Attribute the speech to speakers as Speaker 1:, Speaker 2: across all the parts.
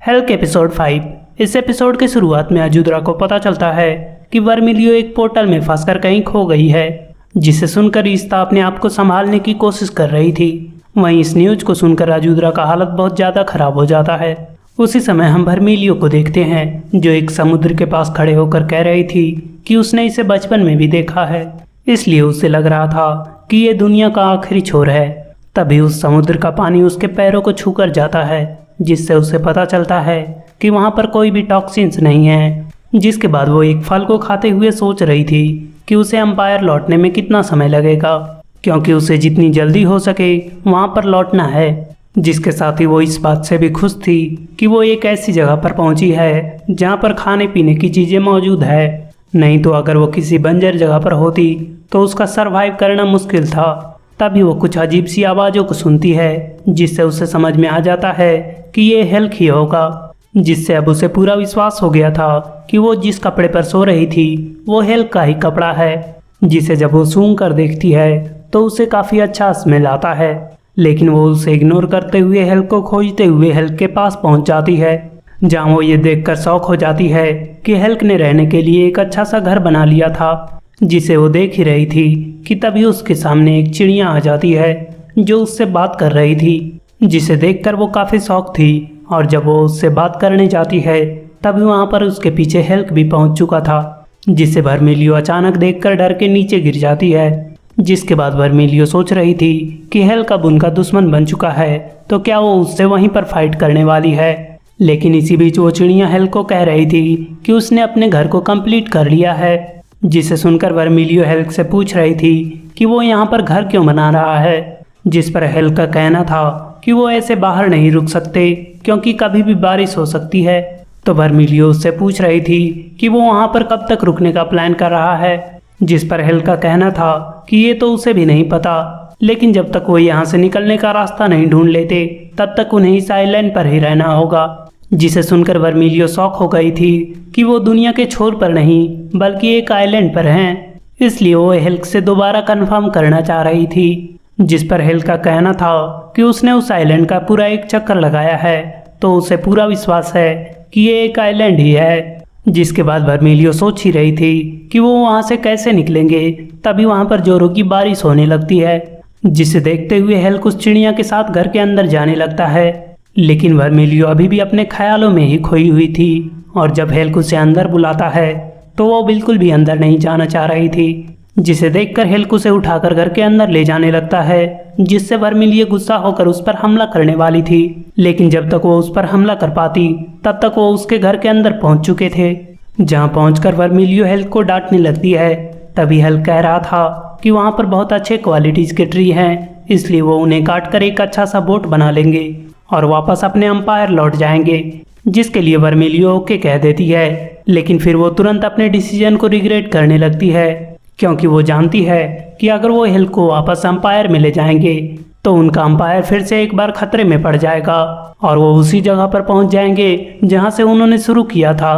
Speaker 1: Hulk episode 5। इस episode के शुरुआत में अजूद्रा को पता चलता है कि वर्मिलियो एक पोर्टल में फंसकर कहीं खो गई है, जिसे सुनकर ईस्ता अपने आप को संभालने की कोशिश कर रही थी। वहीं इस न्यूज को सुनकर अजूद्रा का हालत बहुत ज़्यादा खराब हो जाता है। उसी समय हम वर्मिलियो को देखते हैं, जो एक समुद्र के पास खड़े होकर कह रही थी कि उसने इसे बचपन में भी देखा है, इसलिए उसे लग रहा था कि ये दुनिया का आखिरी छोर है। तभी उस समुद्र का पानी उसके पैरों को छूकर जाता है, जिससे उसे पता चलता है कि वहाँ पर कोई भी टॉक्सिन्स नहीं है। जिसके बाद वो एक फल को खाते हुए सोच रही थी कि उसे एम्पायर लौटने में कितना समय लगेगा, क्योंकि उसे जितनी जल्दी हो सके वहाँ पर लौटना है। जिसके साथ ही वो इस बात से भी खुश थी कि वो एक ऐसी जगह पर पहुँची है जहाँ पर खाने पीने की चीज़ें मौजूद है। नहीं तो अगर वो किसी बंजर जगह पर होती तो उसका सरवाइव करना मुश्किल था। तभी वो कुछ अजीब सी आवाज़ों को सुनती है, जिससे उसे समझ में आ जाता है कि ये हल्क ही होगा। जिससे अब उसे पूरा विश्वास हो गया था कि वो जिस कपड़े पर सो रही थी वो हल्क का ही कपड़ा है। जिसे जब वो सूंघ कर देखती है तो उसे काफ़ी अच्छा स्मेल आता है, लेकिन वो उसे इग्नोर करते हुए हल्क को खोजते हुए हल्क के पास पहुंच जाती है, जहां वो ये देखकर शौक हो जाती है कि हल्क ने रहने के लिए एक अच्छा सा घर बना लिया था। जिसे वो देख ही रही थी कि तभी उसके सामने एक चिड़िया आ जाती है जो उससे बात कर रही थी, जिसे देखकर वो काफ़ी शौक थी। और जब वो उससे बात करने जाती है तभी वहाँ पर उसके पीछे हल्क भी पहुँच चुका था, जिसे वर्मिलियो अचानक देखकर डर के नीचे गिर जाती है। जिसके बाद वर्मिलियो सोच रही थी कि हल्क अब उनका दुश्मन बन चुका है, तो क्या वो उससे वहीं पर फाइट करने वाली है। लेकिन इसी बीच वो चिड़िया हल्क को कह रही थी कि उसने अपने घर को कंप्लीट कर लिया है। जिसे सुनकर वर्मिलियो हल्क से पूछ रही थी कि वो यहाँ पर घर क्यों बना रहा है, जिस पर हल्क का कहना था कि वो ऐसे बाहर नहीं रुक सकते क्योंकि कभी भी बारिश हो सकती है। तो वर्मिलियो उससे पूछ रही थी कि वो वहाँ पर कब तक रुकने का प्लान कर रहा है, जिस पर हल्क का कहना था कि ये तो उसे भी नहीं पता, लेकिन जब तक वो यहाँ से निकलने का रास्ता नहीं ढूंढ लेते तब तक उन्हें इस आइलैंड पर ही रहना होगा। जिसे सुनकर वर्मिलियो शॉक हो गई थी कि वो दुनिया के छोर पर नहीं बल्कि एक आइलैंड पर हैं, इसलिए वो हल्क से दोबारा कंफर्म करना चाह रही थी। जिस पर हल्क का कहना था कि उसने उस आइलैंड का पूरा एक चक्कर लगाया है, तो उसे पूरा विश्वास है कि ये एक आइलैंड ही है। जिसके बाद वर्मिलियो सोच ही रही थी कि वो वहाँ से कैसे निकलेंगे। तभी वहाँ पर जोरों की बारिश होने लगती है, जिसे देखते हुए हल्क उस चिड़िया के साथ घर के अंदर जाने लगता है। लेकिन वर्मिलियो अभी भी अपने ख्यालों में ही खोई हुई थी, और जब हल्क उसे अंदर बुलाता है तो वो बिल्कुल भी अंदर नहीं जाना चाह रही थी। जिसे देखकर हल्क उसे उठाकर घर के अंदर ले जाने लगता है, जिससे वर्मिलियो गुस्सा होकर उस पर हमला करने वाली थी। लेकिन जब तक वो उस पर हमला कर पाती तब तक वो उसके घर के अंदर पहुंच चुके थे, जहां पहुंचकर वर्मिलियो हल्क को डांटने लगती है। तभी हल्क कह रहा था कि वहां पर बहुत अच्छे क्वालिटीज़ के ट्री हैं, इसलिए वो उन्हें काट कर एक अच्छा सा बोट बना लेंगे और वापस अपने एम्पायर लौट जाएंगे। जिसके लिए वर्मिलियो ओके कह देती है, लेकिन फिर वो तुरंत अपने डिसीजन को रिग्रेट करने लगती है, क्योंकि वो जानती है कि अगर वो हल्क को वापस एम्पायर में ले जाएंगे तो उनका एम्पायर फिर से एक बार खतरे में पड़ जाएगा और वो उसी जगह पर पहुंच जाएंगे जहां से उन्होंने शुरू किया था।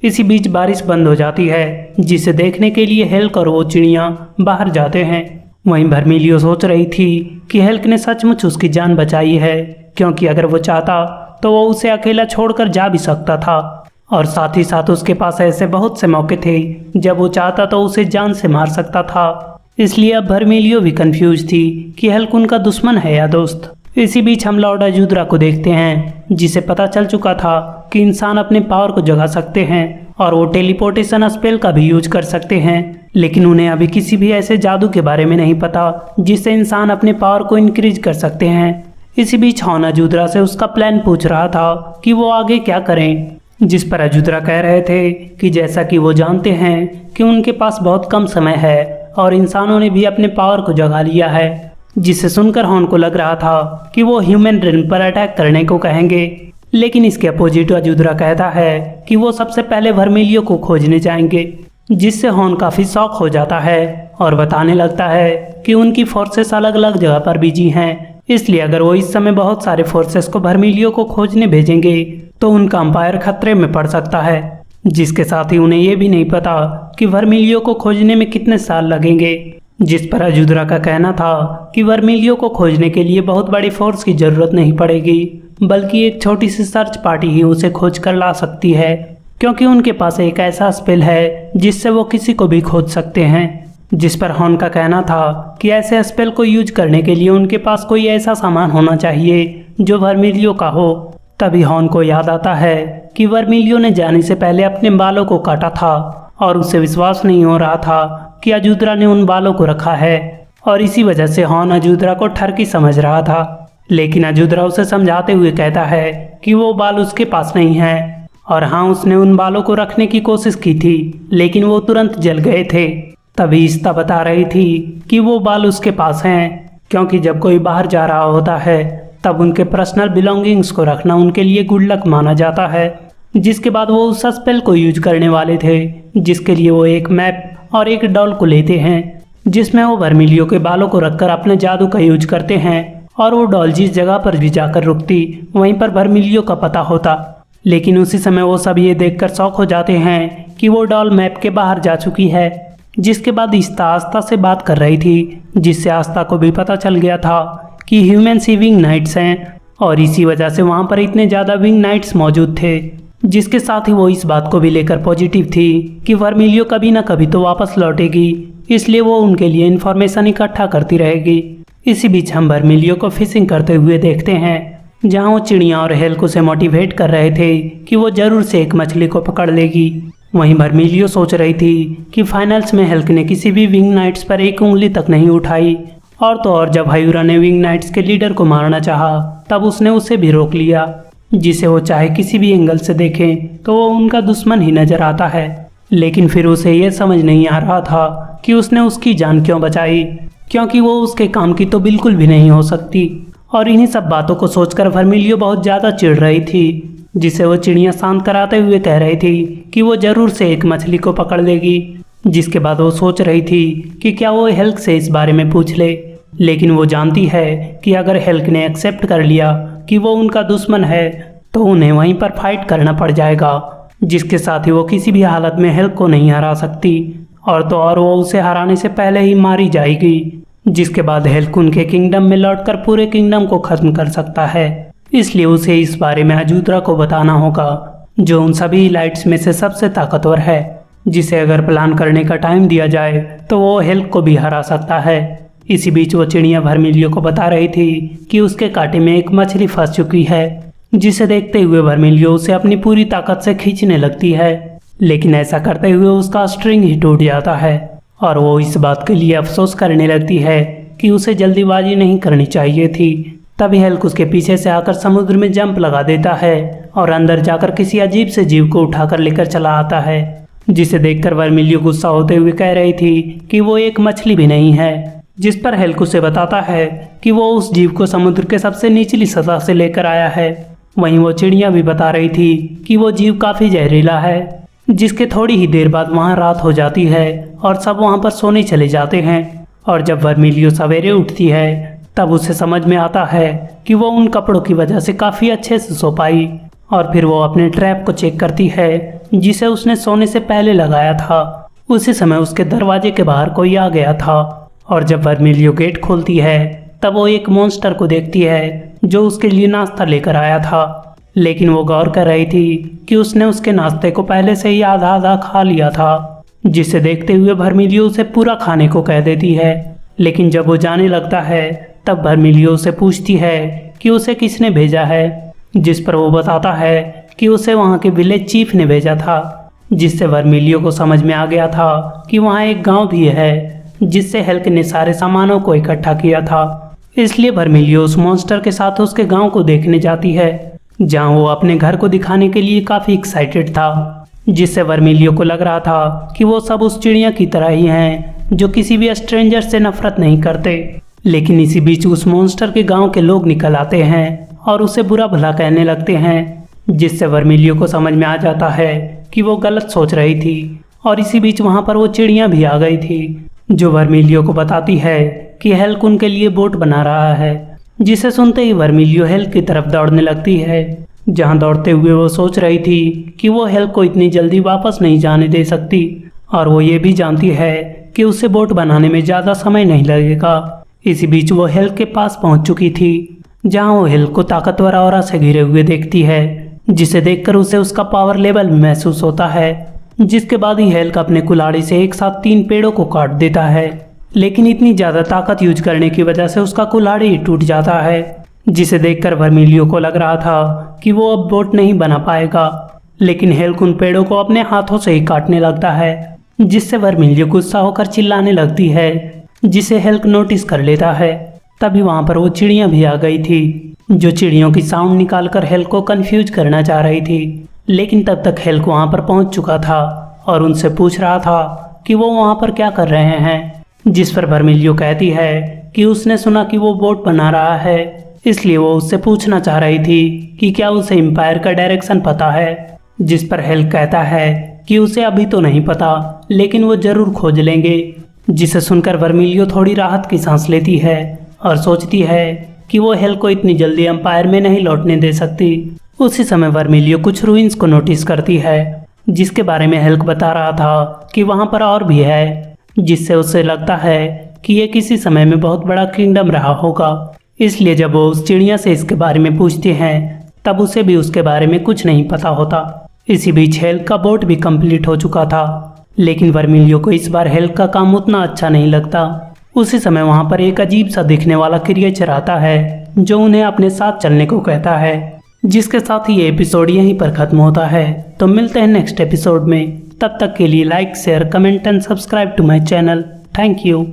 Speaker 1: इसी बीच बारिश बंद हो जाती है, जिसे देखने के लिए हल्क और वो चिड़िया बाहर जाते हैं। वहीं वर्मिलियो सोच रही थी कि हल्क ने सचमुच उसकी जान बचाई है, क्योंकि अगर वो चाहता तो वो उसे अकेला छोड़कर जा भी सकता था, और साथ ही साथ उसके पास ऐसे बहुत से मौके थे जब वो चाहता तो उसे जान से मार सकता था। इसलिए अब वर्मिलियो भी कंफ्यूज थी कि हल्क उनका दुश्मन है या दोस्त। इसी बीच हम लॉर्ड अजूद्रा को देखते हैं, जिसे पता चल चुका था कि इंसान अपने पावर को जगा सकते हैं और वो टेलीपोर्टेशन स्पेल का भी यूज कर सकते हैं, लेकिन उन्हें अभी किसी भी ऐसे जादू के बारे में नहीं पता जिससे इंसान अपने पावर को इंक्रीज कर सकते हैं। इसी बीच हॉन अजूद्रा से उसका प्लान पूछ रहा था कि वो आगे क्या करें, जिस पर अजूद्रा कह रहे थे कि जैसा कि वो जानते हैं कि उनके पास बहुत कम समय है और इंसानों ने भी अपने पावर को जगा लिया है। जिसे सुनकर हॉन को लग रहा था कि वो ह्यूमन रेन पर अटैक करने को कहेंगे, लेकिन इसके अपोजिट अजूद्रा कहता है कि वो सबसे पहले वर्मिलियो को खोजने जाएंगे। जिससे हॉन काफ़ी शॉक हो जाता है और बताने लगता है कि उनकी फोर्सेस अलग अलग जगह पर बिजी हैं, इसलिए अगर वो इस समय बहुत सारे फोर्सेस को वर्मिलियो को खोजने भेजेंगे तो उनका एम्पायर खतरे में पड़ सकता है। जिसके साथ ही उन्हें ये भी नहीं पता कि वर्मिलियो को खोजने में कितने साल लगेंगे। जिस पर अजूद्रा का कहना था कि वर्मिलियो को खोजने के लिए बहुत बड़ी फोर्स की ज़रूरत नहीं पड़ेगी, बल्कि एक छोटी सी सर्च पार्टी ही उसे खोज कर ला सकती है, क्योंकि उनके पास एक ऐसा स्पेल है जिससे वो किसी को भी खोज सकते हैं। जिस पर हॉर्न का कहना था कि ऐसे स्पेल को यूज करने के लिए उनके पास कोई ऐसा सामान होना चाहिए जो वर्मिलियो का हो। तभी हॉर्न को याद आता है कि वर्मिलियो ने जाने से पहले अपने बालों को काटा था और उसे विश्वास नहीं हो रहा था कि अजूद्रा ने उन बालों को रखा है, और इसी वजह से हॉर्न अजूद्रा को ठरकी समझ रहा था। लेकिन अजूद्रा उसे समझाते हुए कहता है कि वो बाल उसके पास नहीं है, और हाँ, उसने उन बालों को रखने की कोशिश की थी लेकिन वो तुरंत जल गए थे। तभी इस्ता बता रही थी कि वो बाल उसके पास हैं, क्योंकि जब कोई बाहर जा रहा होता है तब उनके पर्सनल बिलोंगिंग्स को रखना उनके लिए गुड लक माना जाता है। जिसके बाद वो उस स्पेल को यूज करने वाले थे, जिसके लिए वो एक मैप और एक डॉल को लेते हैं, जिसमें वो वर्मिलियो के बालों को रखकर अपने जादू का यूज करते हैं। और वो डॉल जिस जगह पर भी जाकर रुकती वहीं पर वर्मिलियो का पता होता। लेकिन उसी समय वो सब ये देखकर शॉक हो जाते हैं कि वो डॉल मैप के बाहर जा चुकी है। जिसके बाद इस्ता आस्था से बात कर रही थी, जिससे आस्था को भी पता चल गया था कि ह्यूमन्स ही विंग नाइट्स हैं, और इसी वजह से वहाँ पर इतने ज़्यादा विंग नाइट्स मौजूद थे। जिसके साथ ही वो इस बात को भी लेकर पॉजिटिव थी कि वर्मिलियो कभी ना कभी तो वापस लौटेगी, इसलिए वो उनके लिए इन्फॉर्मेशन इकट्ठा करती रहेगी। इसी बीच हम वर्मिलियो को फिशिंग करते हुए देखते हैं, जहाँ वो चिड़िया और हेल्क उसे मोटिवेट कर रहे थे कि वो जरूर से एक मछली को पकड़ लेगी। वहीं वर्मिलियो सोच रही थी कि फाइनल्स में हेल्क ने किसी भी विंग नाइट्स पर एक उंगली तक नहीं उठाई, और तो और जब हायूरा ने विंग नाइट्स के लीडर को मारना चाहा तब उसने उसे भी रोक लिया, जिसे वो चाहे किसी भी एंगल से देखें तो वो उनका दुश्मन ही नजर आता है। लेकिन फिर उसे ये समझ नहीं आ रहा था कि उसने उसकी जान क्यों बचाई, क्योंकि वो उसके काम की तो बिल्कुल भी नहीं हो सकती। और इन्हीं सब बातों को सोचकर वर्मिलियो बहुत ज़्यादा चिढ़ रही थी, जिसे वो चिड़िया शांत कराते हुए कह रही थी कि वो ज़रूर से एक मछली को पकड़ लेगी। जिसके बाद वो सोच रही थी कि क्या वो हेल्क से इस बारे में पूछ ले, लेकिन वो जानती है कि अगर हेल्क ने एक्सेप्ट कर लिया कि वो उनका दुश्मन है तो उन्हें वहीं पर फाइट करना पड़ जाएगा, जिसके साथ ही वो किसी भी हालत में हेल्क को नहीं हरा सकती, और तो और वो उसे हराने से पहले ही मारी जाएगी। जिसके बाद हेल्क उनके किंगडम में लौटकर पूरे किंगडम को खत्म कर सकता है। इसलिए उसे इस बारे में अजूद्रा को बताना होगा, जो उन सभी लाइट्स में से सबसे ताकतवर है, जिसे अगर प्लान करने का टाइम दिया जाए तो वो हेल्क को भी हरा सकता है। इसी बीच वो चिड़िया वर्मिलियो को बता रही थी कि उसके कांटे में एक मछली फंस चुकी है, जिसे देखते हुए वर्मिलियो उसे अपनी पूरी ताकत से खींचने लगती है। लेकिन ऐसा करते हुए उसका स्ट्रिंग ही टूट जाता है, और वो इस बात के लिए अफसोस करने लगती है कि उसे जल्दीबाजी नहीं करनी चाहिए थी। तभी हेल्क उसके पीछे से आकर समुद्र में जंप लगा देता है और अंदर जाकर किसी अजीब से जीव को उठाकर लेकर चला आता है, जिसे देखकर वर्मिलियो गुस्सा होते हुए कह रही थी कि वो एक मछली भी नहीं है। जिस पर हेल्क उसे बताता है कि वो उस जीव को समुद्र के सबसे निचली सतह से लेकर आया है। वहीं वो चिड़िया भी बता रही थी कि वो जीव काफ़ी जहरीला है। जिसके थोड़ी ही देर बाद वहाँ रात हो जाती है और सब वहाँ पर सोने चले जाते हैं। और जब वर्मिलियो सवेरे उठती है तब उसे समझ में आता है कि वो उन कपड़ों की वजह से काफ़ी अच्छे से सो पाई। और फिर वो अपने ट्रैप को चेक करती है जिसे उसने सोने से पहले लगाया था। उसी समय उसके दरवाजे के बाहर कोई आ गया था, और जब वर्मिलियो गेट खोलती है तब वो एक मॉन्स्टर को देखती है जो उसके लिए नाश्ता लेकर आया था। लेकिन वो गौर कर रही थी कि उसने उसके नाश्ते को पहले से ही आधा आधा खा लिया था, जिसे देखते हुए वर्मिलियो उसे पूरा खाने को कह देती है। लेकिन जब वो जाने लगता है तब वर्मिलियो उसे पूछती है कि उसे किसने भेजा है, जिस पर वो बताता है कि उसे वहाँ के विलेज चीफ ने भेजा था। जिससे वर्मिलियो को समझ में आ गया था कि वहाँ एक गांव भी है जिससे हेल्क ने सारे सामानों को इकट्ठा किया था। इसलिए वर्मिलियो उस मॉन्स्टर के साथ उसके गांव को देखने जाती है, जहां वो अपने घर को दिखाने के लिए काफ़ी एक्साइटेड था। जिससे वर्मिलियो को लग रहा था कि वो सब उस चिड़िया की तरह ही हैं जो किसी भी स्ट्रेंजर से नफरत नहीं करते। लेकिन इसी बीच उस मॉन्स्टर के गांव के लोग निकल आते हैं और उसे बुरा भला कहने लगते हैं, जिससे वर्मिलियो को समझ में आ जाता है कि वो गलत सोच रही थी। और इसी बीच वहाँ पर वो चिड़िया भी आ गई थी, जो वर्मिलियो को बताती है कि हेल्क उनके लिए बोट बना रहा है। जिसे सुनते ही वर्मिलियो हेल्क की तरफ दौड़ने लगती है, जहां दौड़ते हुए वो सोच रही थी कि वो हेल्क को इतनी जल्दी वापस नहीं जाने दे सकती, और वो ये भी जानती है कि उसे बोट बनाने में ज़्यादा समय नहीं लगेगा। इसी बीच वो हेल्क के पास पहुंच चुकी थी, जहाँ वो हेल्क को ताकतवर ऑरा से घिरे हुए देखती है, जिसे देखकर उसे उसका पावर लेवल महसूस होता है। जिसके बाद ही हेल्क अपने कुल्हाड़ी से एक साथ 3 पेड़ों को काट देता है, लेकिन इतनी ज़्यादा ताकत यूज करने की वजह से उसका कुल्हाड़ी टूट जाता है, जिसे देखकर वर्मिलियो को लग रहा था कि वो अब बोट नहीं बना पाएगा। लेकिन हेल्क उन पेड़ों को अपने हाथों से ही काटने लगता है, जिससे वर्मिलियो गुस्सा होकर चिल्लाने लगती है, जिसे हेल्क नोटिस कर लेता है। तभी वहाँ पर वो चिड़ियाँ भी आ गई थी, जो चिड़ियों की साउंड निकालकर हेल्क को कंफ्यूज करना चाह रही थी। लेकिन तब तक हेल्क वहाँ पर पहुँच चुका था और उनसे पूछ रहा था कि वो वहाँ पर क्या कर रहे हैं। जिस पर वर्मिलियो कहती है कि उसने सुना कि वो बोट बना रहा है, इसलिए वो उससे पूछना चाह रही थी कि क्या उसे एम्पायर का डायरेक्शन पता है। जिस पर हेल्क कहता है कि उसे अभी तो नहीं पता, लेकिन वो जरूर खोज लेंगे। जिसे सुनकर वर्मिलियो थोड़ी राहत की सांस लेती है और सोचती है कि वो हेल्क को इतनी जल्दी एम्पायर में नहीं लौटने दे सकती। उसी समय वर्मिलियो कुछ रूइंस को नोटिस करती है, जिसके बारे में हेल्क बता रहा था कि वहाँ पर और भी है, जिससे उसे लगता है कि ये किसी समय में बहुत बड़ा किंगडम रहा होगा। इसलिए जब वो उस चिड़िया से इसके बारे में पूछते हैं, तब उसे भी उसके बारे में कुछ नहीं पता होता। इसी बीच हेल्क का बोट भी कंप्लीट हो चुका था, लेकिन वर्मिलियो को इस बार हेल्क का काम उतना अच्छा नहीं लगता। उसी समय वहाँ पर एक अजीब सा दिखने वाला क्रिएचर आता है, जो उन्हें अपने साथ चलने को कहता है। जिसके साथ ही ये एपिसोड यहीं पर खत्म होता है। तो मिलते हैं नेक्स्ट एपिसोड में। तब तक के लिए like, share, comment and subscribe to my channel. Thank you.